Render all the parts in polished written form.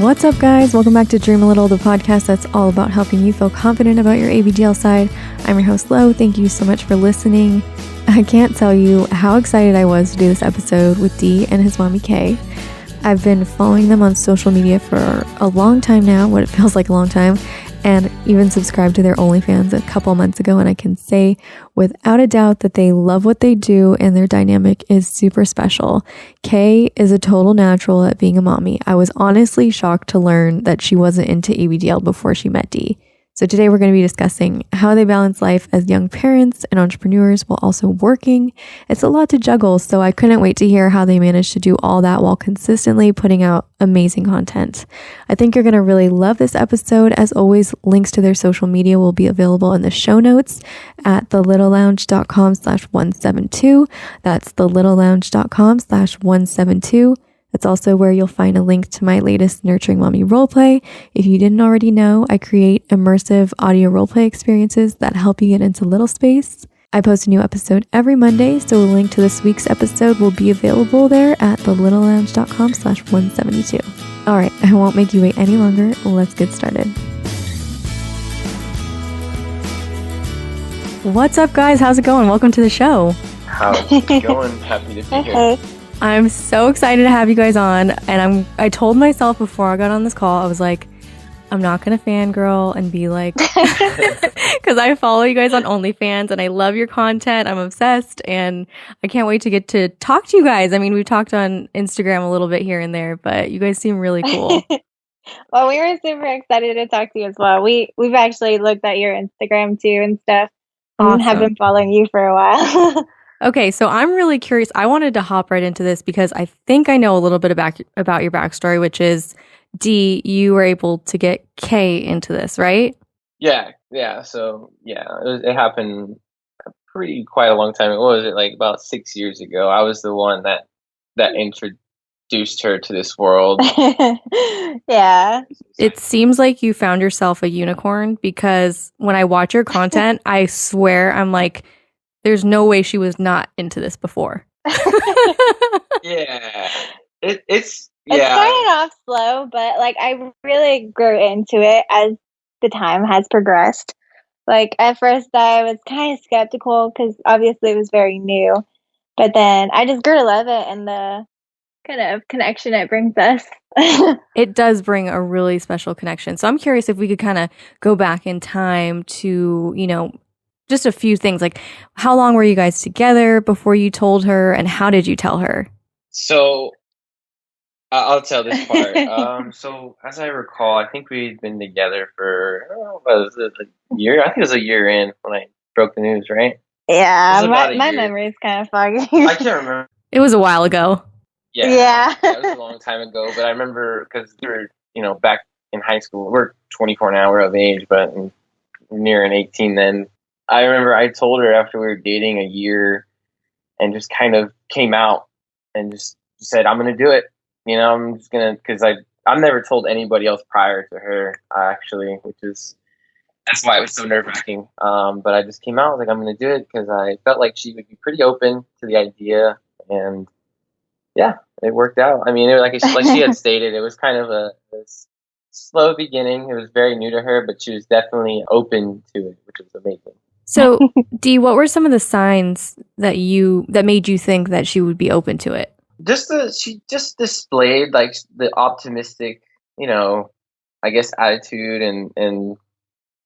What's up, guys? Welcome back to Dream a Little, the podcast that's all about helping you feel confident about your ABDL side. I'm your host, Lo. Thank you so much for listening. I can't tell you how excited I was to do this episode with D and his mommy, Kay. I've been following them on social media for a long time now, what it feels like a long time, and even subscribed to their OnlyFans a couple months ago, and I can say without a doubt that they love what they do and their dynamic is super special. Kay is a total natural at being a mommy. I was honestly shocked to learn that she wasn't into ABDL before she met D. So today we're going to be discussing how they balance life as young parents and entrepreneurs while also working. It's a lot to juggle, so I couldn't wait to hear how they managed to do all that while consistently putting out amazing content. I think you're going to really love this episode. As always, links to their social media will be available in the show notes at thelittlelounge.com/172. That's thelittlelounge.com/172. That's also where you'll find a link to my latest Nurturing Mommy roleplay. If you didn't already know, I create immersive audio roleplay experiences that help you get into little space. I post a new episode every Monday, so a link to this week's episode will be available there at thelittlelounge.com/172. All right, I won't make you wait any longer. Let's get started. What's up, guys? How's it going? Welcome to the show. How's it going? Happy to be here. I'm so excited to have you guys on, and I told myself before I got on this call, I was like, I'm not gonna fangirl and be like, because I follow you guys on OnlyFans and I love your content. I'm obsessed, and I can't wait to get to talk to you guys. I mean, we've talked on Instagram a little bit here and there, but you guys seem really cool. Well, we were super excited to talk to you as well. We've actually looked at your Instagram too and stuff, and have been following you for a while. Okay, so I'm really curious. I wanted to hop right into this because I think I know a little bit about your backstory, which is, D, you were able to get Kay into this, right? Yeah. So, it happened quite a long time. What was it, like about 6 years ago? I was the one that introduced her to this world. Yeah. It seems like you found yourself a unicorn, because when I watch your content, I swear I'm like, there's no way she was not into this before. Yeah. It's It started off slow, but like I really grew into it as the time has progressed. Like at first I was kind of skeptical because obviously it was very new, but then I just grew to love it and the kind of connection it brings us. It does bring a really special connection. So I'm curious if we could kind of go back in time to, just a few things, like how long were you guys together before you told her, and how did you tell her? So I'll tell this part. So as I recall, I think we'd been together for was it a year? I think it was a year in when I broke the news, right? Yeah, my memory is kind of foggy. I can't remember. It was a while ago. Yeah. It was a long time ago, but I remember because we were, back in high school. We're 24 now, we're of age, but nearing 18 then. I remember I told her after we were dating a year and just kind of came out and just said, I'm going to do it. I'm just going to, because I've never told anybody else prior to her, actually, that's why it was so nerve-wracking. But I just came out, like, I'm going to do it because I felt like she would be pretty open to the idea. And yeah, it worked out. I mean, it was like she had stated, it was kind of a slow beginning. It was very new to her, but she was definitely open to it, which was amazing. So, D, what were some of the signs that made you think that she would be open to it? She just displayed like the optimistic, I guess attitude and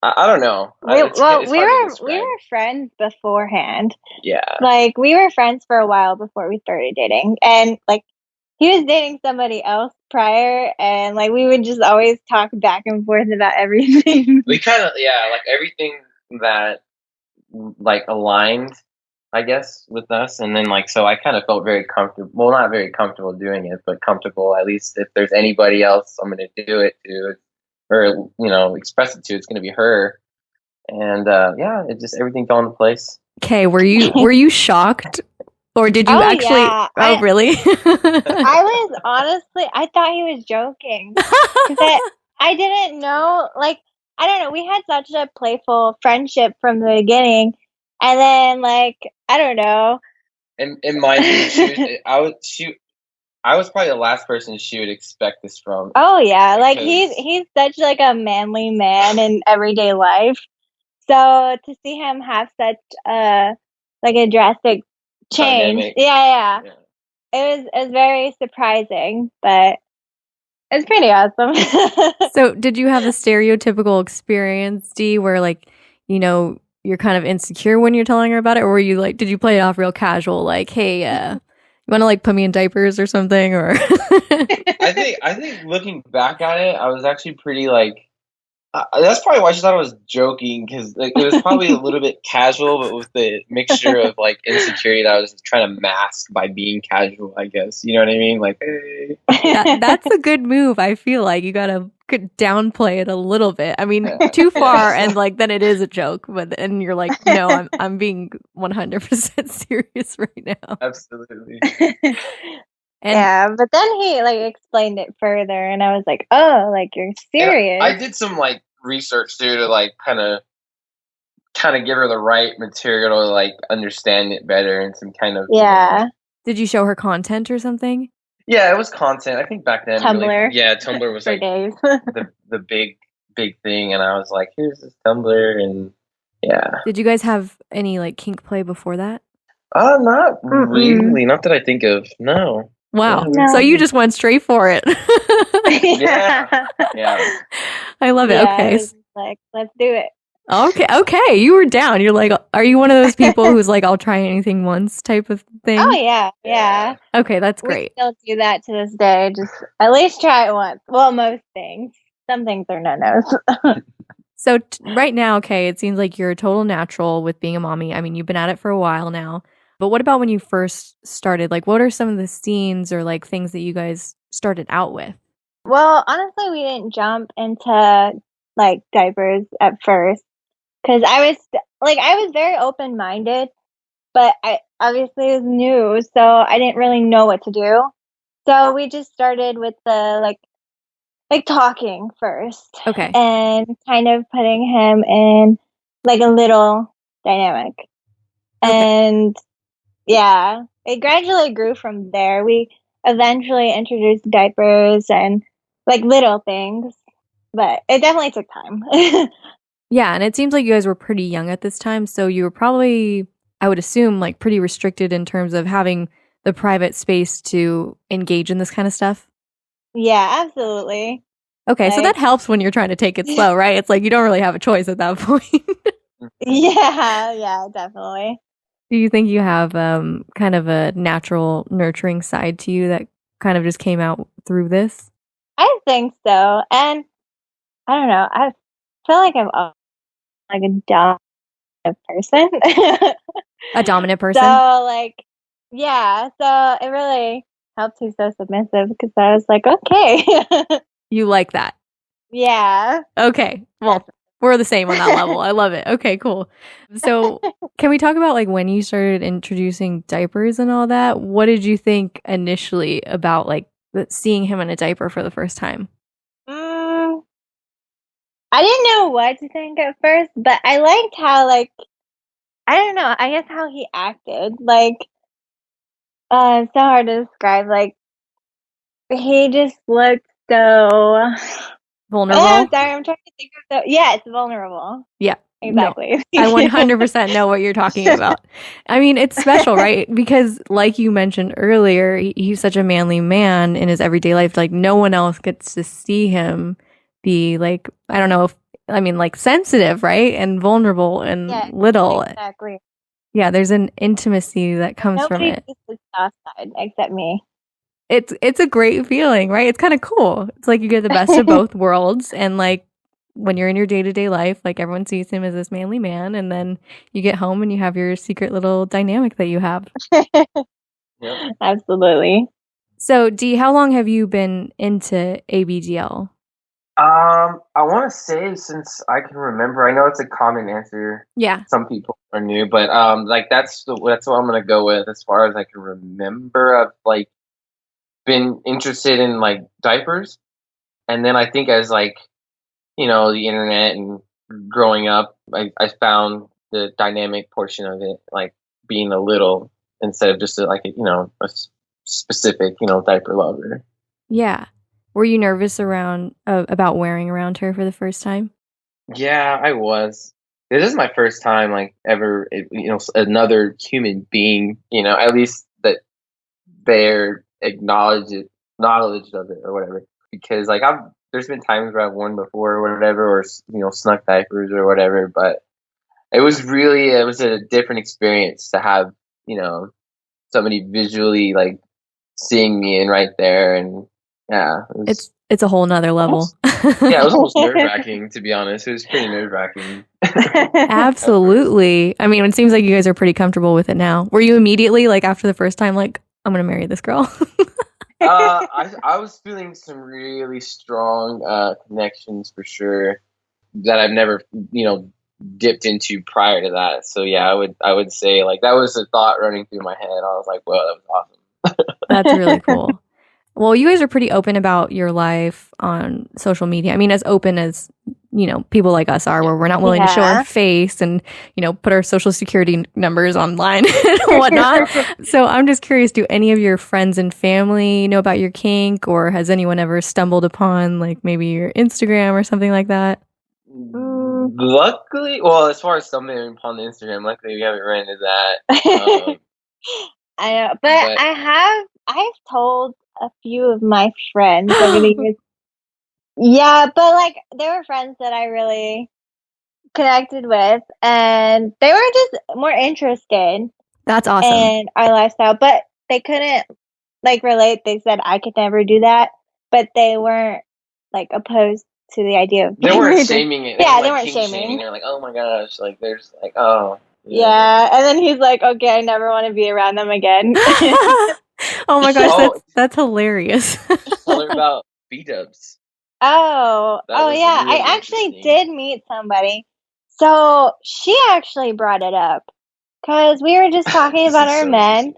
I don't know. We were friends beforehand. Yeah. Like we were friends for a while before we started dating, and like he was dating somebody else prior, and like we would just always talk back and forth about everything. We kind of like everything that like aligned, I guess, with us, and then like so I kind of felt very comfortable. Well, not very comfortable doing it, but comfortable at least. If there's anybody else I'm going to do it to, or express it to, it's going to be her. And it just everything fell into place. Okay, were you shocked, or did you actually? Yeah. Oh, really? I was honestly, I thought he was joking. I didn't know, like, I don't know. We had such a playful friendship from the beginning, and then, like, I don't know. In my view, I was probably the last person she would expect this from. Oh yeah, like he's such like a manly man in everyday life. So to see him have such like a drastic change, Dynamic. yeah. It was very surprising, but it's pretty awesome. So did you have a stereotypical experience, Dee, where like, you know, you're kind of insecure when you're telling her about it, or were you like, did you play it off real casual, like, hey, you want to like put me in diapers or something, or? I think looking back at it, I was actually pretty like. That's probably why she thought I was joking, because like, it was probably a little bit casual, but with the mixture of like insecurity that I was trying to mask by being casual, I guess. You know what I mean? Like, hey. That's a good move. I feel like you gotta downplay it a little bit. I mean, too far, and like then it is a joke. But and you're like, no, I'm being 100% serious right now. Absolutely. And yeah, but then he like explained it further, and I was like, "Oh, like you're serious." I did some like research too to like kind of give her the right material to like understand it better, and some kind of did you show her content or something? Yeah, it was content. I think back then, Tumblr. Tumblr was for like days. the big thing, and I was like, here's this Tumblr, and yeah. Did you guys have any like kink play before that? Not really. Not that I think of. No. Wow. No. So you just went straight for it. Yeah. I love it. Yeah, Okay. I was like, let's do it. Okay. You were down. You're like, are you one of those people who's like, I'll try anything once type of thing? Oh yeah. Okay, that's great. We still do that to this day. Just at least try it once. Well, most things. Some things are no-nos. So right now, okay, it seems like you're a total natural with being a mommy. I mean, you've been at it for a while now. But what about when you first started? Like, what are some of the scenes or like things that you guys started out with? Well, honestly, we didn't jump into like diapers at first because I was very open-minded, but I obviously was new, so I didn't really know what to do. So we just started with the like talking first. Okay. And kind of putting him in like a little dynamic. Okay. And yeah, it gradually grew from there. We eventually introduced diapers and like little things, but it definitely took time. Yeah, and it seems like you guys were pretty young at this time, so you were probably, I would assume, like pretty restricted in terms of having the private space to engage in this kind of stuff. Yeah, absolutely. Okay, so that helps when you're trying to take it slow, right? It's like you don't really have a choice at that point. Yeah, definitely. Do you think you have kind of a natural nurturing side to you that kind of just came out through this? I think so. And I don't know, I feel like I'm like a dominant person. A dominant person? So like, yeah, so it really helped he's so submissive because I was like, okay. You like that? Yeah. Okay. Well, we're the same on that level. I love it. Okay, cool. So can we talk about like when you started introducing diapers and all that? What did you think initially about like seeing him in a diaper for the first time? I didn't know what to think at first, but I liked how like, I don't know, I guess how he acted. Like, it's so hard to describe. Like, he just looked so vulnerable. Oh, sorry, I'm trying to think of yeah, it's vulnerable. Yeah. Exactly. No, I 100% know what you're talking about. I mean, it's special, right? Because like you mentioned earlier, he's such a manly man in his everyday life. Like no one else gets to see him be like, I don't know if, I mean, like sensitive, right? And vulnerable and little. Exactly. Yeah, there's an intimacy that comes from it. Nobody sees the soft side except me. It's a great feeling, right? It's kind of cool. It's like you get the best of both worlds, and like when you're in your day-to-day life, like everyone sees him as this manly man, and then you get home and you have your secret little dynamic that you have. Yep. Absolutely. So, Dee, how long have you been into ABDL? I want to say since I can remember. I know it's a common answer. Yeah. Some people are new, but like that's what I'm gonna go with as far as I can remember. I've like been interested in like diapers, and then I think as like the internet and growing up, I found the dynamic portion of it like being a little instead of just like a specific, diaper lover. Yeah. Were you nervous about wearing around her for the first time? Yeah, I was. This is my first time, like, ever, another human being, at least that they're acknowledged of it or whatever. Because, like, there's been times where I've worn before or whatever, or, snuck diapers or whatever, but it was a different experience to have, somebody visually, like, seeing me and right there, and yeah. It's a whole nother level. Yeah, it was almost nerve-wracking, to be honest. It was pretty nerve-wracking. Absolutely. I mean, it seems like you guys are pretty comfortable with it now. Were you immediately, like, after the first time, like, I'm going to marry this girl? I was feeling some really strong connections for sure that I've never, dipped into prior to that. So yeah, I would say, like, that was a thought running through my head. I was like, "Whoa, that was awesome." That's really cool. Well, you guys are pretty open about your life on social media. I mean, as open as, people like us are, where we're not willing to show our face and, put our social security numbers online and whatnot. So I'm just curious, do any of your friends and family know about your kink, or has anyone ever stumbled upon, like, maybe your Instagram or something like that? Luckily, well, as far as stumbling upon the Instagram, luckily we haven't ran into that. I know, but I've told a few of my friends over the years. Yeah, but, like, they were friends that I really connected with, and they were just more interested. That's awesome. In our lifestyle, but they couldn't, like, relate. They said I could never do that, but they weren't, like, opposed to the idea of. They weren't shaming it. They weren't shaming. They're like, "Oh my gosh!" Like, there's like, "Oh." Yeah, and then he's like, "Okay, I never want to be around them again." Oh my gosh, that's hilarious. Tell her about B-dubs. Oh, yeah. Really I actually did meet somebody. So she actually brought it up because we were just talking about our men.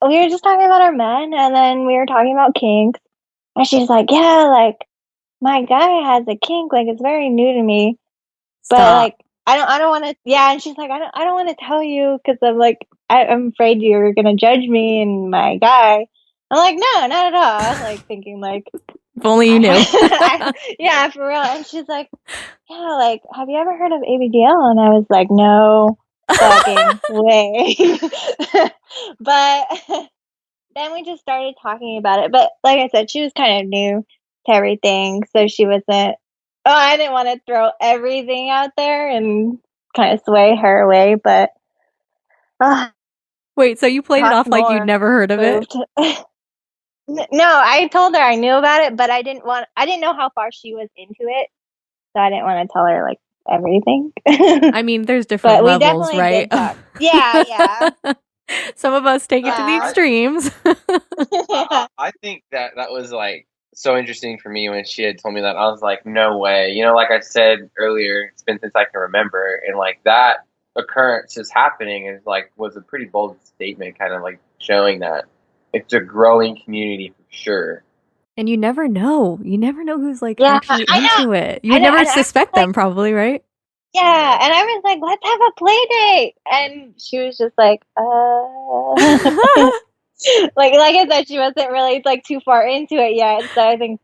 We were just talking about our men, and then we were talking about kinks. And she's like, "Yeah, like, my guy has a kink. Like, it's very new to me, but like, I don't want to." Yeah, and she's like, "I don't want to tell you because I'm like, I'm afraid you're gonna judge me and my guy." I'm like, "No, not at all." I was like thinking, like, if only you knew. Yeah, for real. And she's like, "Yeah, like, have you ever heard of ABDL?" And I was like, "No fucking way." But then we just started talking about it. But like I said, she was kind of new to everything, so she wasn't. Oh, I didn't want to throw everything out there and kind of sway her away. But wait, so you played it off like you'd never heard of it? No, I told her I knew about it, but I didn't know how far she was into it, so I didn't want to tell her, like, everything. I mean, there's different levels, right? Yeah. Some of us take it to the extremes. I think that was, like, so interesting for me when she had told me that. I was like, no way. Like I said earlier, it's been since I can remember, and, like, that occurrence is happening is, like, was a pretty bold statement, kind of, like, showing that it's a growing community for sure. And you never know. You never know who's, like, actually into it. You never suspect them, probably, right? Yeah, and I was like, "Let's have a play date," and she was just like, like I said, she wasn't really, like, too far into it yet. So I think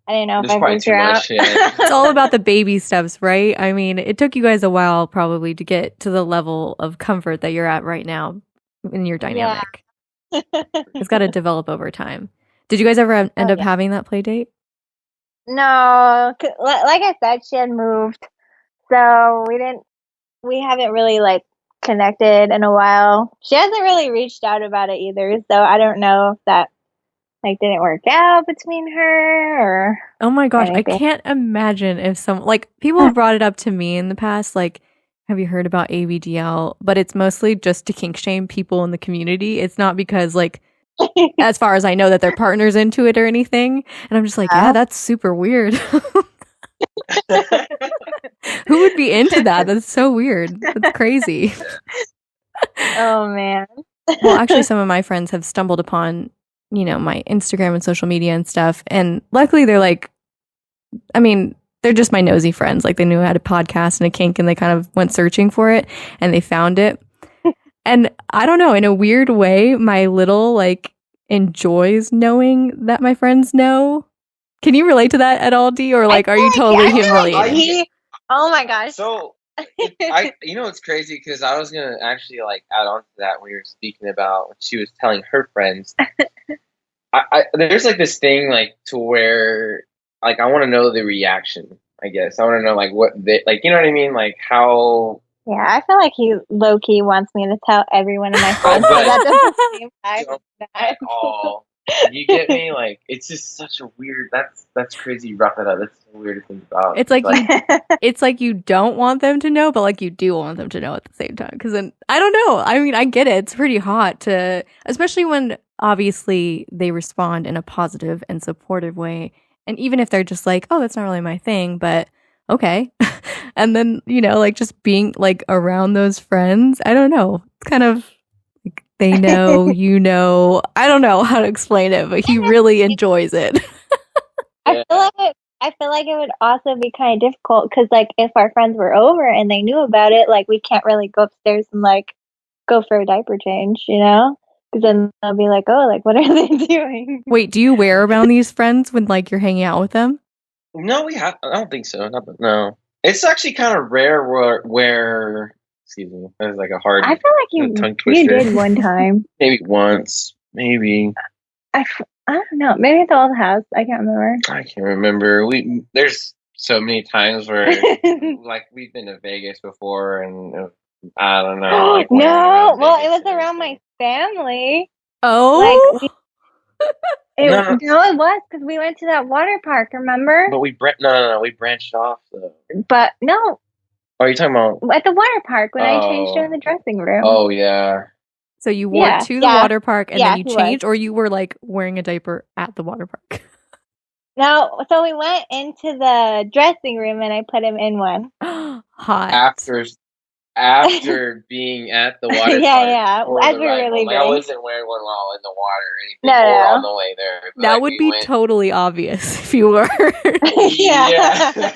I didn't know if I freaked her out. It's all about the baby steps, right? I mean, it took you guys a while probably to get to the level of comfort that you're at right now in your dynamic. Yeah. It's got to develop over time. Did you guys ever end up having that play date? No, like I said, she had moved, so we haven't really, like, connected in a while. She hasn't really reached out about it either, so I don't know if that, like, didn't work out between her or. Oh my gosh, anything. I can't imagine if some, like, people have brought it up to me in the past, like, have you heard about ABDL? But it's mostly just to kink shame people in the community. It's not because, like, as far as I know, that their partner's into it or anything. And I'm just like, yeah, that's super weird. Who would be into that? That's so weird. That's crazy. Oh, man. Well, actually, some of my friends have stumbled upon, my Instagram and social media and stuff. And luckily, they're like, I mean, they're just my nosy friends. Like, they knew I had a podcast and a kink, and they kind of went searching for it, and they found it. And I don't know, in a weird way, my little, like, enjoys knowing that my friends know. Can you relate to that at all, Dee? Or like, are you totally humiliated? Oh my gosh. So, it's crazy because I was gonna actually like add on to that when you were speaking about when she was telling her friends. There's like this thing like to where like I want to know the reaction. I guess I want to know like what they like. You know what I mean? Like how. Yeah, I feel like he low key wants me to tell everyone in my friends so that doesn't seem at all. You get me? Like it's just such a weird. That's crazy. Rough it up. That's so weird to think about. It's like it's like you don't want them to know, but like you do want them to know at the same time. Because then I don't know. I mean, I get it. It's pretty hot to, especially when obviously they respond in a positive and supportive way. And even if they're just like, oh, that's not really my thing, but okay. And then, like just being like around those friends, I don't know. It's kind of like they know, I don't know how to explain it, but he really enjoys it. I feel like it would also be kind of difficult because like if our friends were over and they knew about it, like we can't really go upstairs and like go for a diaper change, Because then they'll be like, oh, like what are they doing? Wait, do you wear around these friends when like you're hanging out with them? No, I don't think so. No. It's actually kind of rare where excuse me, that was like a hard I feel like tongue twister. You did one time. Maybe once. Maybe. I don't know. Maybe at the old house. I can't remember. I can't remember. There's so many times where like we've been to Vegas before and I don't know. Like, no, well, it was around my family. Oh. Like it was because we went to that water park. Remember? But we branched off though. But no. Oh, you're talking about at the water park when I changed her in the dressing room. Oh yeah. So you went to the water park and then you changed, or you were like wearing a diaper at the water park? No, so we went into the dressing room and I put him in one. Hot. After being at the water park. Yeah. As we were leaving. Like, I wasn't wearing one while in the water or anything or on the way there. But, that would be totally obvious if you were. Yeah.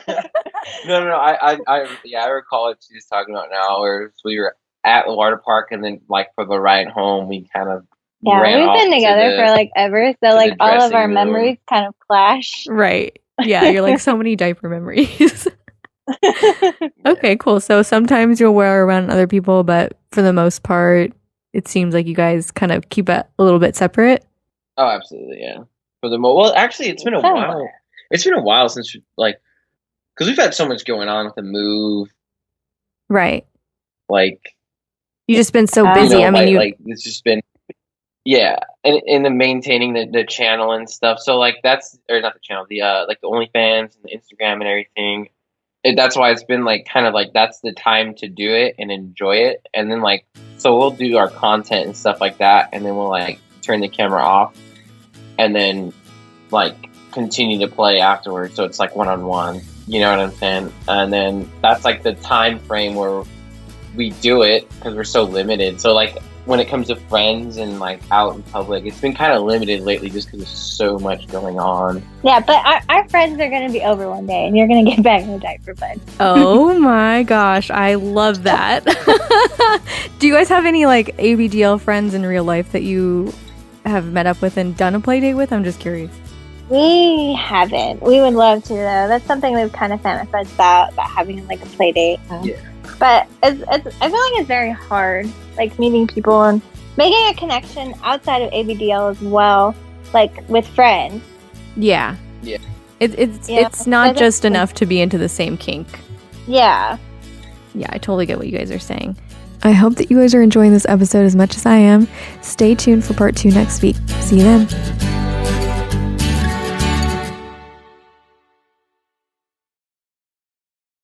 No. I recall what she's talking about now, where we were at the water park and then like for the ride home we kind of we've been together for like ever, so like all of our memories kind of clash. Right. Yeah, you're like so many diaper memories. Okay, cool. So sometimes you'll wear around other people, but for the most part it seems like you guys kind of keep it a little bit separate. Oh, absolutely, yeah. Well, actually it's been a while. It's been a while since like because we've had so much going on with the move. Right. Like you've just been so busy. I mean, like it's just been, and the maintaining the channel and stuff. So like that's or not the channel, the like the OnlyFans and the Instagram and everything. That's why it's been like kind of like that's the time to do it and enjoy it. And then like so we'll do our content and stuff like that, and then we'll like turn the camera off, and then like continue to play afterwards. So it's like one-on-one. You know what I'm saying? And then that's like the time frame where we do it because we're so limited. So like when it comes to friends and like out in public, it's been kind of limited lately just because there's so much going on. Yeah, but our friends are going to be over one day and you're going to get back in the diaper, bud. Oh my gosh, I love that. Do you guys have any like ABDL friends in real life that you have met up with and done a play date with? I'm just curious. We haven't. We would love to though. That's something we've kind of fantasized about having like a play date. Yeah. But I feel like it's very hard, like meeting people and making a connection outside of ABDL as well, like with friends. Yeah. It's not just enough to be into the same kink. Yeah. Yeah, I totally get what you guys are saying. I hope that you guys are enjoying this episode as much as I am. Stay tuned for part 2 next week. See you then.